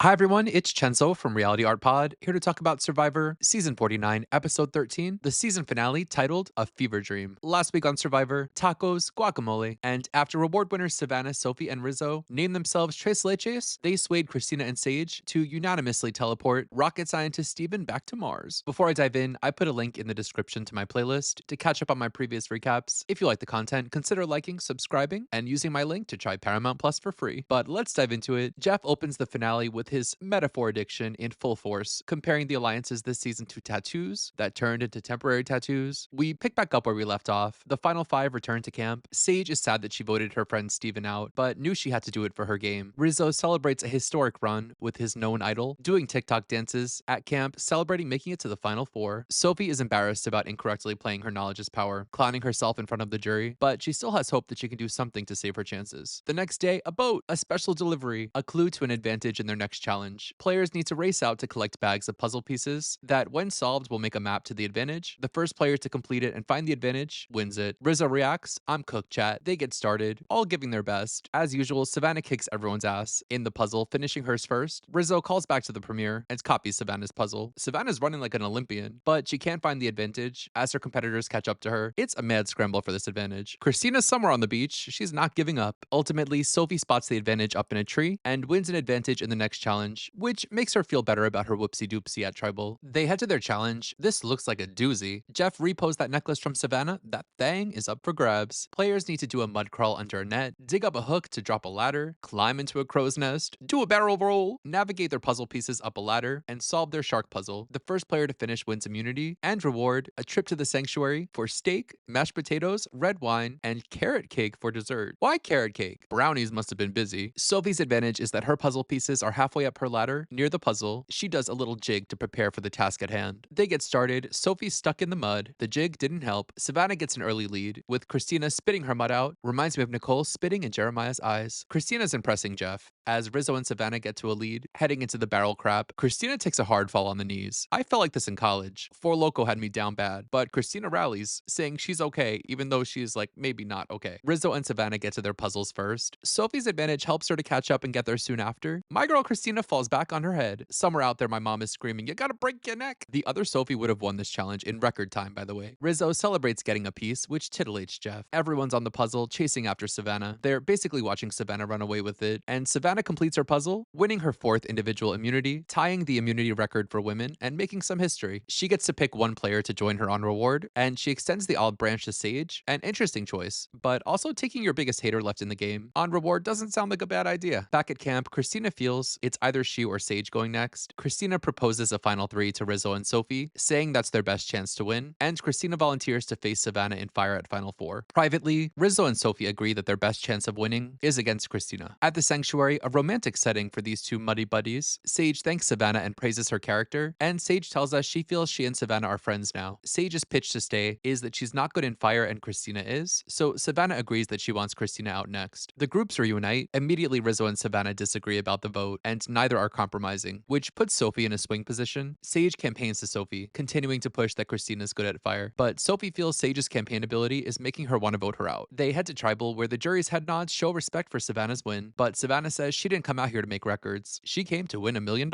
Hi everyone, it's Chenzo from Reality Art Pod, here to talk about Survivor Season 49, Episode 13, the season finale titled A Fever Dream. Last week on Survivor, tacos, guacamole, and after award winners Savannah, Sophie, and Rizzo named themselves Tres Leches, they swayed Christina and Sage to unanimously teleport rocket scientist Steven back to Mars. Before I dive in, I put a link in the description to my playlist to catch up on my previous recaps. If you like the content, consider liking, subscribing, and using my link to try Paramount Plus for free. But let's dive into it. Jeff opens the finale with his metaphor addiction in full force, comparing the alliances this season to tattoos that turned into temporary tattoos. We pick back up where we left off. The final five return to camp. Sage is sad that she voted her friend Steven out, but knew she had to do it for her game. Rizzo celebrates a historic run with his known idol, doing TikTok dances at camp, celebrating making it to the final four. Sophie is embarrassed about incorrectly playing her knowledge as power, clowning herself in front of the jury, but she still has hope that she can do something to save her chances. The next day, a boat, a special delivery, a clue to an advantage in their next challenge. Players need to race out to collect bags of puzzle pieces that, when solved, will make a map to the advantage. The first player to complete it and find the advantage wins it. Rizzo reacts, "I'm cooked, chat." They get started, all giving their best. As usual, Savannah kicks everyone's ass in the puzzle, finishing hers first. Rizzo calls back to the premiere and copies Savannah's puzzle. Savannah's running like an Olympian, but she can't find the advantage as her competitors catch up to her. It's a mad scramble for this advantage. Christina's somewhere on the beach. She's not giving up. Ultimately, Sophie spots the advantage up in a tree and wins an advantage in the next challenge, which makes her feel better about her whoopsie-doopsie at Tribal. They head to their challenge. This looks like a doozy. Jeff repos that necklace from Savannah. That thing is up for grabs. Players need to do a mud crawl under a net, dig up a hook to drop a ladder, climb into a crow's nest, do a barrel roll, navigate their puzzle pieces up a ladder, and solve their shark puzzle. The first player to finish wins immunity and reward, a trip to the sanctuary for steak, mashed potatoes, red wine, and carrot cake for dessert. Why carrot cake? Brownies must have been busy. Sophie's advantage is that her puzzle pieces are halfway up her ladder. Near the puzzle, she does a little jig to prepare for the task at hand. They get started. Sophie's stuck in the mud. The jig didn't help. Savannah gets an early lead, with Christina spitting her mud out. Reminds me of Nicole spitting in Jeremiah's eyes. Christina's impressing Jeff. As Rizzo and Savannah get to a lead, heading into the barrel crap, Christina takes a hard fall on the knees. I felt like this in college. Four Loko had me down bad, but Christina rallies, saying she's okay, even though she's like maybe not okay. Rizzo and Savannah get to their puzzles first. Sophie's advantage helps her to catch up and get there soon after. My girl Christina falls back on her head. Somewhere out there, my mom is screaming, "You gotta break your neck!" The other Sophie would have won this challenge in record time, by the way. Rizzo celebrates getting a piece, which titillates Jeff. Everyone's on the puzzle, chasing after Savannah. They're basically watching Savannah run away with it, and Savannah completes her puzzle, winning her fourth individual immunity, tying the immunity record for women, and making some history. She gets to pick one player to join her on reward, and she extends the olive branch to Sage. An interesting choice, but also taking your biggest hater left in the game on reward doesn't sound like a bad idea. Back at camp, Christina feels it's either she or Sage going next. Christina proposes a final three to Rizzo and Sophie, saying that's their best chance to win, and Christina volunteers to face Savannah in fire at final four. Privately, Rizzo and Sophie agree that their best chance of winning is against Christina. At the sanctuary, a romantic setting for these two muddy buddies, Sage thanks Savannah and praises her character, and Sage tells us she feels she and Savannah are friends now. Sage's pitch to stay is that she's not good in fire and Christina is, so Savannah agrees that she wants Christina out next. The groups reunite. Immediately, Rizzo and Savannah disagree about the vote, and neither are compromising, which puts Sophie in a swing position. Sage campaigns to Sophie, continuing to push that Christina's good at fire, but Sophie feels Sage's campaign ability is making her want to vote her out. They head to Tribal, where the jury's head nods show respect for Savannah's win, but Savannah says she didn't come out here to make records. She came to win $1 million.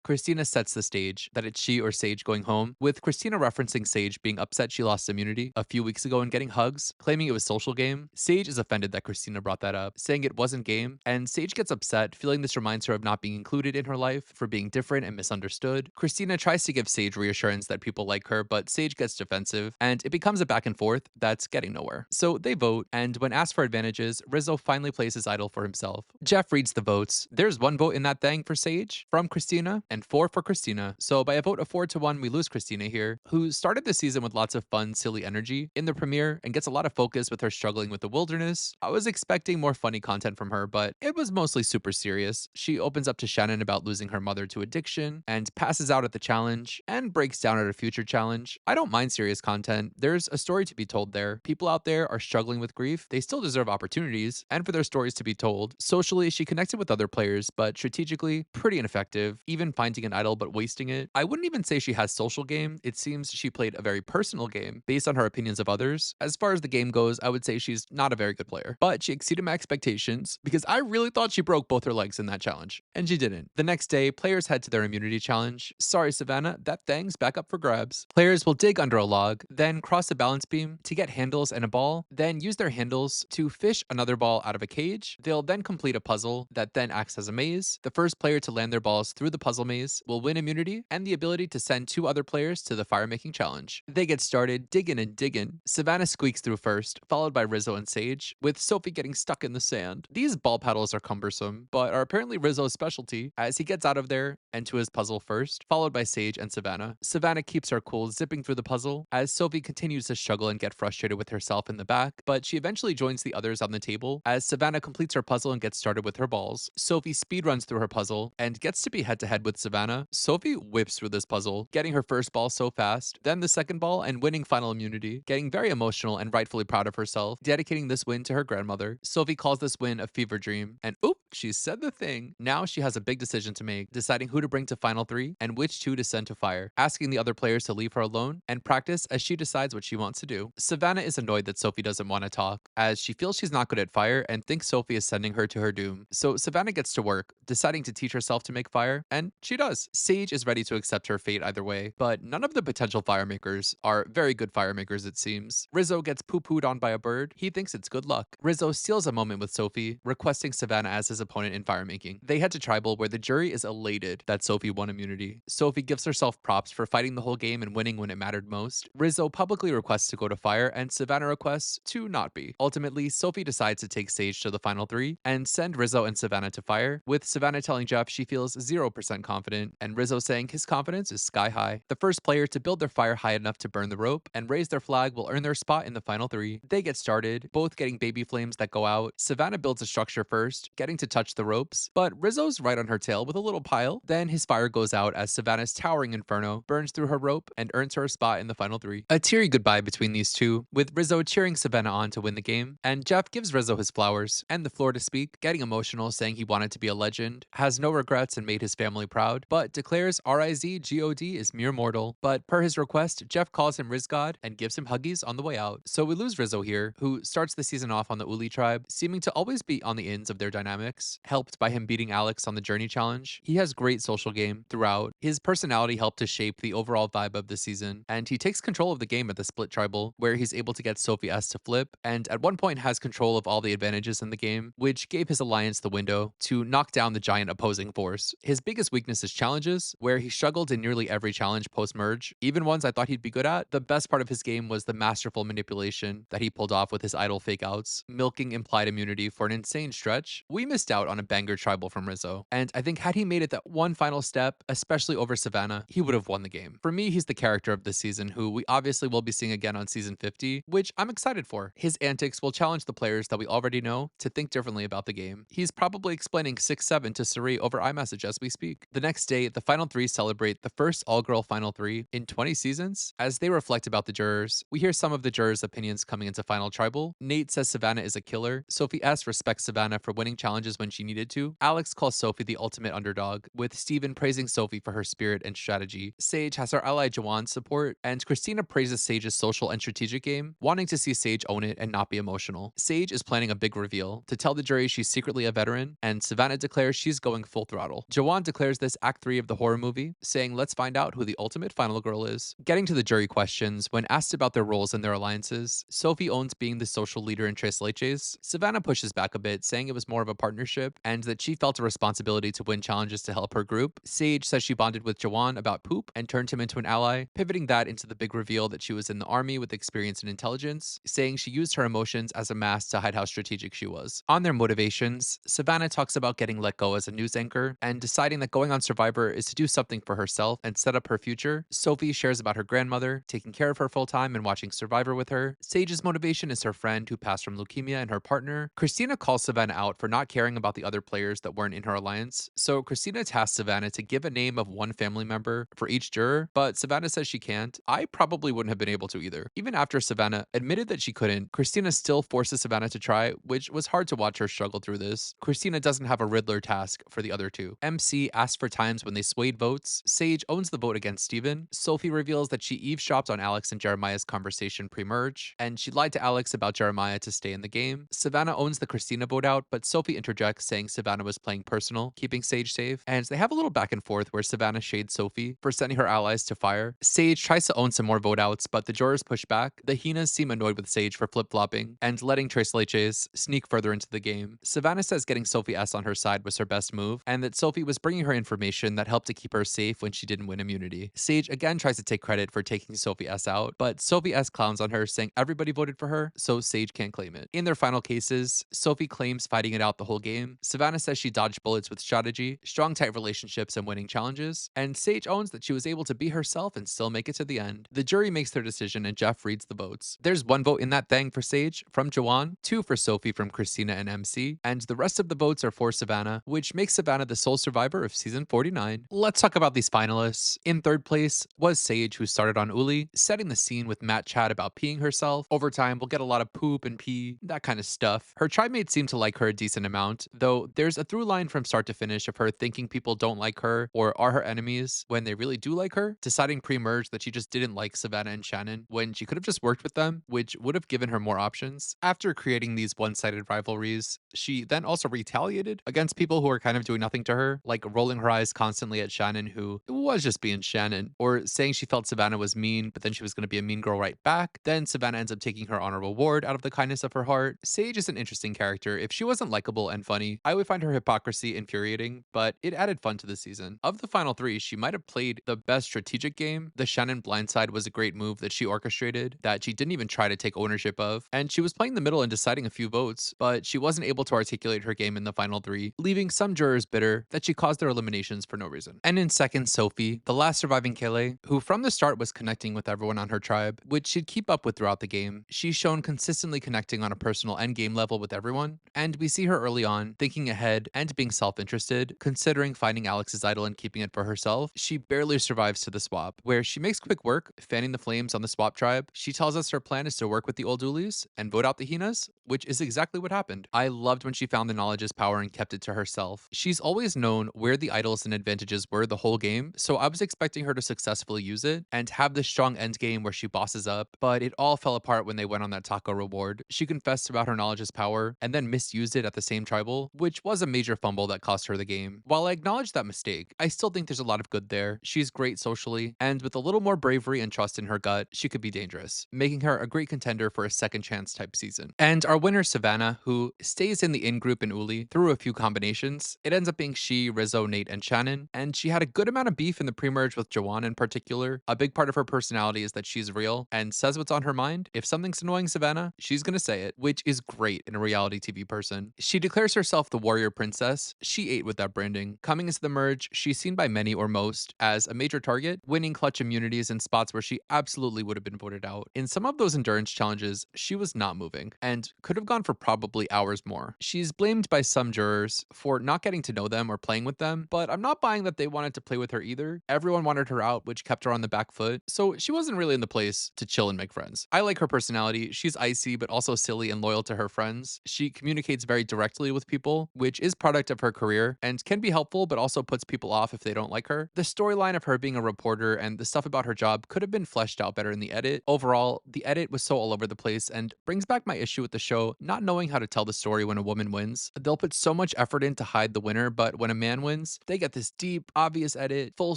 Christina sets the stage that it's she or Sage going home, with Christina referencing Sage being upset she lost immunity a few weeks ago and getting hugs, claiming it was social game. Sage is offended that Christina brought that up, saying it wasn't game, and Sage gets upset, feeling this reminds her of not being included in her life, for being different and misunderstood. Christina tries to give Sage reassurance that people like her, but Sage gets defensive, and it becomes a back and forth that's getting nowhere. So they vote, and when asked for advantages, Rizzo finally plays his idol for himself. Jeff reads the votes. There's one vote in that thing for Sage from Christina, and four for Christina. So by a vote of 4-1, we lose Christina here, who started the season with lots of fun, silly energy in the premiere and gets a lot of focus with her struggling with the wilderness. I was expecting more funny content from her, but it was mostly super serious. She opens up to Shannon about losing her mother to addiction, and passes out at the challenge, and breaks down at a future challenge. I don't mind serious content. There's a story to be told there. People out there are struggling with grief. They still deserve opportunities, and for their stories to be told. Socially, she connected with other players, but strategically, pretty ineffective, even finding an idol but wasting it. I wouldn't even say she has social game. It seems she played a very personal game based on her opinions of others. As far as the game goes, I would say she's not a very good player, but she exceeded my expectations because I really thought she broke both her legs in that challenge. And Benji didn't. The next day, players head to their immunity challenge. Sorry, Savannah, that thing's back up for grabs. Players will dig under a log, then cross a balance beam to get handles and a ball, then use their handles to fish another ball out of a cage. They'll then complete a puzzle that then acts as a maze. The first player to land their balls through the puzzle maze will win immunity and the ability to send 2 other players to the firemaking challenge. They get started digging and digging. Savannah squeaks through first, followed by Rizzo and Sage, with Sophie getting stuck in the sand. These ball paddles are cumbersome, but are apparently Rizzo's specialty, as he gets out of there and to his puzzle first, followed by Sage and Savannah. Savannah keeps her cool, zipping through the puzzle, as Sophie continues to struggle and get frustrated with herself in the back, but she eventually joins the others on the table, as Savannah completes her puzzle and gets started with her balls. Sophie speedruns through her puzzle, and gets to be head-to-head with Savannah. Sophie whips through this puzzle, getting her first ball so fast, then the second ball, and winning final immunity, getting very emotional and rightfully proud of herself, dedicating this win to her grandmother. Sophie calls this win a fever dream, and oop, she said the thing. Now she has a big decision to make, deciding who to bring to Final 3 and which 2 to send to fire, asking the other players to leave her alone and practice as she decides what she wants to do. Savannah is annoyed that Sophie doesn't want to talk, as she feels she's not good at fire and thinks Sophie is sending her to her doom. So Savannah gets to work, deciding to teach herself to make fire, and she does. Sage is ready to accept her fate either way, but none of the potential firemakers are very good firemakers, it seems. Rizzo gets poo-pooed on by a bird. He thinks it's good luck. Rizzo steals a moment with Sophie, requesting Savannah as his opponent in firemaking. They head to Tribal, where the jury is elated that Sophie won immunity. Sophie gives herself props for fighting the whole game and winning when it mattered most. Rizzo publicly requests to go to fire, and Savannah requests to not be. Ultimately, Sophie decides to take Sage to the Final 3 and send Rizzo and Savannah to fire, with Savannah telling Jeff she feels 0% confident, and Rizzo saying his confidence is sky high. The first player to build their fire high enough to burn the rope and raise their flag will earn their spot in the Final 3. They get started, both getting baby flames that go out. Savannah builds a structure first, getting to touch the ropes, but Rizzo's right on her tail with a little pile. Then his fire goes out as Savannah's towering inferno burns through her rope and earns her a spot in the Final 3. A teary goodbye between these two, with Rizzo cheering Savannah on to win the game, and Jeff gives Rizzo his flowers and the floor to speak, getting emotional, saying he wanted to be a legend, has no regrets and made his family proud, but declares RIZGOD is mere mortal. But per his request, Jeff calls him Rizgod and gives him huggies on the way out. So we lose Rizzo here, who starts the season off on the Uli tribe, seeming to always be on the ends of their dynamics, helped by him beating Alex on the Journey Challenge. He has great social game throughout. His personality helped to shape the overall vibe of the season, and he takes control of the game at the split tribal, where he's able to get Sophie S to flip, and at one point has control of all the advantages in the game, which gave his alliance the window to knock down the giant opposing force. His biggest weakness is challenges, where he struggled in nearly every challenge post-merge, even ones I thought he'd be good at. The best part of his game was the masterful manipulation that he pulled off with his idle fake-outs, milking implied immunity for an insane stretch. We missed out on a banger tribal from Rizzo, and I think had he made it that one final step, especially over Savannah, he would have won the game. For me, he's the character of this season, who we obviously will be seeing again on season 50, which I'm excited for. His antics will challenge the players that we already know to think differently about the game. He's probably explaining 6-7 to Suri over iMessage as we speak. The next day, the Final 3 celebrate the first all-girl Final 3 in 20 seasons. As they reflect about the jurors, we hear some of the jurors' opinions coming into Final Tribal. Nate says Savannah is a killer. Sophie S respects Savannah for winning challenges when she needed to. Alex calls Sophie the ultimate underdog, with Steven praising Sophie for her spirit and strategy. Sage has her ally Jawan's support, and Christina praises Sage's social and strategic game, wanting to see Sage own it and not be emotional. Sage is planning a big reveal to tell the jury she's secretly a veteran, and Savannah declares she's going full throttle. Jawan declares this Act 3 of the horror movie, saying let's find out who the ultimate final girl is. Getting to the jury questions, when asked about their roles and their alliances, Sophie owns being the social leader in Tres Leches. Savannah pushes back a bit, saying it was more of a partnership, and that she felt a responsibility to win challenges to help her group. Sage says she bonded with Jawan about poop and turned him into an ally, pivoting that into the big reveal that she was in the army with experience and intelligence, saying she used her emotions as a mask to hide how strategic she was. On their motivations, Savannah talks about getting let go as a news anchor and deciding that going on Survivor is to do something for herself and set up her future. Sophie shares about her grandmother, taking care of her full time and watching Survivor with her. Sage's motivation is her friend who passed from leukemia and her partner. Christina calls Savannah out for not caring about the other players that weren't in her alliance, so Christina tasks Savannah to give a name of one family member for each juror, but Savannah says she can't. I probably wouldn't have been able to either. Even after Savannah admitted that she couldn't, Christina still forces Savannah to try, which was hard to watch her struggle through this. Christina doesn't have a Riddler task for the other two. MC asks for times when they swayed votes. Sage owns the vote against Steven. Sophie reveals that she eavesdropped on Alex and Jeremiah's conversation pre-merge, and she lied to Alex about Jeremiah to stay in the game. Savannah owns the Christina vote out, but Sophie interjects saying Savannah was playing personal tunnel, keeping Sage safe, and they have a little back and forth where Savannah shades Sophie for sending her allies to fire. Sage tries to own some more vote outs, but the jurors push back. The Hyenas seem annoyed with Sage for flip-flopping and letting Tres Leches sneak further into the game. Savannah says getting Sophie S on her side was her best move, and that Sophie was bringing her information that helped to keep her safe when she didn't win immunity. Sage again tries to take credit for taking Sophie S out, but Sophie S clowns on her, saying everybody voted for her, so Sage can't claim it. In their final cases, Sophie claims fighting it out the whole game. Savannah says she dodged bullets with strategy, strong tight relationships, and winning challenges, and Sage owns that she was able to be herself and still make it to the end. The jury makes their decision and Jeff reads the votes. There's one vote in that thing for Sage from Jawan, two for Sophie from Christina and MC, and the rest of the votes are for Savannah, which makes Savannah the sole survivor of season 49. Let's talk about these finalists. In third place was Sage, who started on Uli, setting the scene with Matt chat about peeing herself. Over time, we'll get a lot of poop and pee, that kind of stuff. Her tribe mates seem to like her a decent amount, though there's a through line from start to finish of her thinking people don't like her or are her enemies when they really do like her, deciding pre-merge that she just didn't like Savannah and Shannon when she could have just worked with them, which would have given her more options. After creating these one-sided rivalries, she then also retaliated against people who were kind of doing nothing to her, like rolling her eyes constantly at Shannon, who was just being Shannon, or saying she felt Savannah was mean, but then she was going to be a mean girl right back. Then Savannah ends up taking her honorable award out of the kindness of her heart. Sage is an interesting character. If she wasn't likable and funny, I would find her hypocrisy infuriating, but it added fun to the season. Of the final three, she might have played the best strategic game. The Shannon blindside was a great move that she orchestrated, that she didn't even try to take ownership of, and she was playing the middle and deciding a few votes, but she wasn't able to articulate her game in the final three, leaving some jurors bitter that she caused their eliminations for no reason. And in second, Sophie, the last surviving Kele, who from the start was connecting with everyone on her tribe, which she'd keep up with throughout the game. She's shown consistently connecting on a personal and game level with everyone, and we see her early on thinking ahead and being self-interested, considering finding Alex's idol and keeping it for herself. She barely survives to the swap, where she makes quick work, fanning the flames on the swap tribe. She tells us her plan is to work with the old Ulis and vote out the Hyenas, which is exactly what happened. I loved when she found the knowledge's power and kept it to herself. She's always known where the idols and advantages were the whole game, so I was expecting her to successfully use it and have this strong end game where she bosses up, but it all fell apart when they went on that taco reward. She confessed about her knowledge's power and then misused it at the same tribal, which was a major fumble that cost her the game. While I acknowledge that mistake, I still think there's a lot of good there. She's great socially, and with a little more bravery and trust in her gut, she could be dangerous, making her a great contender for a second chance type season. And our winner, Savannah, who stays in the in-group in Uli through a few combinations. It ends up being she, Rizzo, Nate, and Shannon, and she had a good amount of beef in the pre-merge with Jawan in particular. A big part of her personality is that she's real and says what's on her mind. If something's annoying Savannah, she's gonna say it, which is great in a reality TV person. She declares herself the warrior princess. She ate with that branding. Coming into the merge, she's seen by many or most as a major target, winning clutch immunities in spots where she absolutely would have been voted out. In some of those endurance challenges, she was not moving and could have gone for probably hours more. She's blamed by some jurors for not getting to know them or playing with them, but I'm not buying that they wanted to play with her either. Everyone wanted her out, which kept her on the back foot, so she wasn't really in the place to chill and make friends. I like her personality. She's icy, but also silly and loyal to her friends. She communicates very directly with people, which is product of her career and can be helpful, but also puts people off if they don't like her. The storyline of her being a reporter and the stuff about her job could have been fleshed out better in the edit. Overall, the edit was so all over the place and brings back my issue with the show not knowing how to tell the story when a woman wins. They'll put so much effort in to hide the winner, but when a man wins, they get this deep, obvious edit, full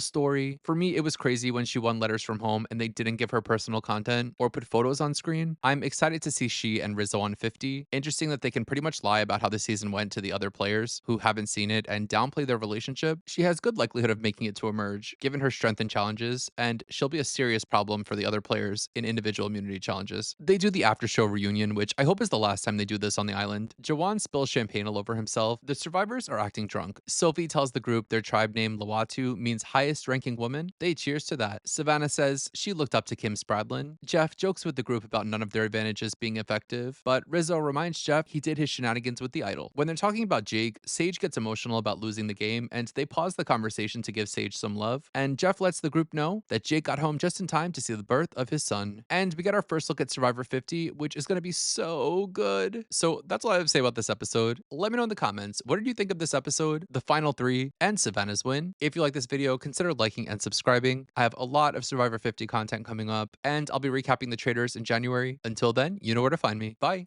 story. For me, it was crazy when she won Letters from Home and they didn't give her personal content or put photos on screen. I'm excited to see she and Rizzo on 50. Interesting that they can pretty much lie about how the season went to the other players who haven't seen it and downplay their relationship. She has good likelihood of making it to emerge, given her strength and challenges, and she'll be a serious problem for the other players in individual immunity challenges. They do the after show reunion, which I hope is the last time they do this on the island. Jawan spills champagne all over himself. The survivors are acting drunk. Sophie tells the group their tribe name Lawatu means highest ranking woman. They cheers to that. Savannah says she looked up to Kim Spradlin. Jeff jokes with the group about none of their advantages being effective, but Rizzo reminds Jeff he did his shenanigans with the idol. When they're talking about Jake, Sage gets emotional about losing the game, and they pause the conversation to give Sage some love, and Jeff lets the group know that Jake got home just in time to see the birth of his son. And we get our first look at Survivor 50, which is going to be so good. So that's all I have to say about this episode. Let me know in the comments, what did you think of this episode, the final three, and Savannah's win? If you like this video, consider liking and subscribing. I have a lot of Survivor 50 content coming up, and I'll be recapping the traders in January. Until then, you know where to find me. Bye.